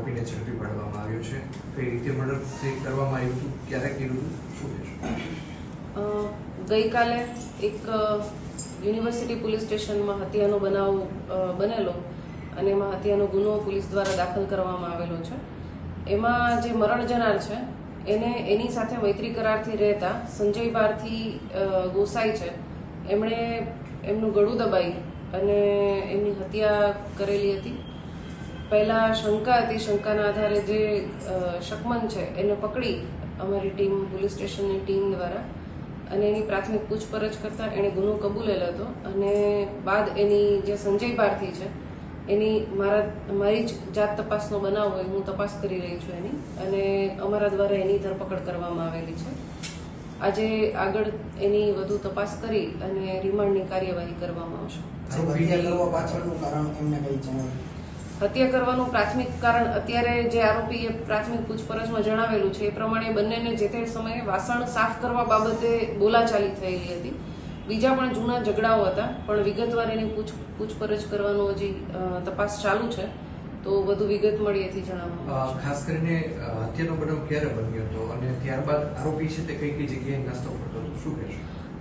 આરોપીને ઝડપી પાડવામાં આવ્યો છે. કઈ રીતે મર્ડર કરવામાં આવ્યું હતું, ક્યારે કર્યું હતું, શું કહેશો? ગઈકાલે એક યુનિવર્સિટી પોલીસ સ્ટેશનમાં હત્યાનો બનાવ બનેલો અને એમાં હત્યાનો ગુનો પોલીસ દ્વારા દાખલ કરવામાં આવેલો છે. એમાં જે મરણ જનાર છે એને એની સાથે મૈત્રી કરારથી રહેતા સંજય ભારથી ગોસાઈ છે, એમણે એમનું ગળું દબાઈ અને એમની હત્યા કરેલી હતી. પહેલાં શંકા હતી, શંકાના આધારે જે શકમન છે એને પકડી અમારી ટીમ, પોલીસ સ્ટેશનની ટીમ દ્વારા, અને એની પ્રાથમિક પૂછપરછ કરતાં એણે ગુનો કબૂલેલ હતો. અને બાદ એની જે સંજય ભારતી છે એની મારી જ જાત તપાસનો બનાવ હોય, હું તપાસ કરી રહી છું એની, અને અમારા દ્વારા એની ધરપકડ કરવામાં આવેલી છે. આજે આગળ એની વધુ તપાસ કરી અને રિમાન્ડની કાર્યવાહી કરવામાં આવશે. હત્યા કરવાનું પ્રાથમિક કારણ અત્યારે જે આરોપીએ પ્રાથમિક પૂછપરછમાં જણાવેલું છે એ પ્રમાણે બંનેને જે તે સમયે વાસણ સાફ કરવા બાબતે બોલાચાલી થયેલી હતી. બીજા પણ જૂના ઝઘડાઓ હતા, પણ વિગતવાર એની પૂછપરછ કરવાનું હજી તપાસ ચાલુ છે, તો વધુ વિગત મળી એથી જણાવવામાં. ખાસ કરીને હત્યાનો બનાવ ક્યારે બન્યો હતો અને ત્યારબાદ આરોપી છે તે કઈ કઈ જગ્યાએ નાસ્તો કરતો હતો, શું કહેશો?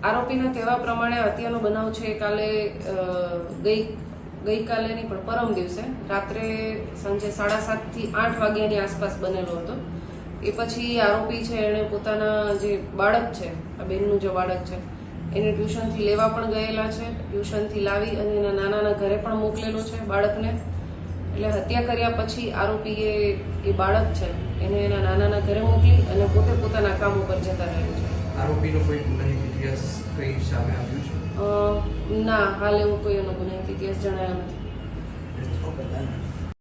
આરોપીના કહેવા પ્રમાણે હત્યાનો બનાવ છે કાલે ગઈકાલે નહીં પણ પરમ દિવસે રાત્રે સાંજે 7:30 થી 8 વાગ્યાની આસપાસ બનેલો હતો. એ પછી આરોપી છે એણે પોતાના જે બાળક છે, આ બેનનું જે બાળક છે એને ટ્યુશનથી લેવા પણ ગયેલા છે. ટ્યુશનથી લાવી અને એના નાનાના ઘરે પણ મોકલેલો છે બાળકને. એટલે હત્યા કર્યા પછી આરોપીએ એ બાળક છે એને એના નાનાના ઘરે મોકલી અને પોતે પોતાના કામ ઉપર જતા રહેલું છે. આરોપીનો કોઈ ગુનાહિત ઇતિહાસ કઈ સામે આવ્યું છે? ના, હાલ એવું કોઈ એનો ગુનાહિત ઇતિહાસ જણાયો નથી.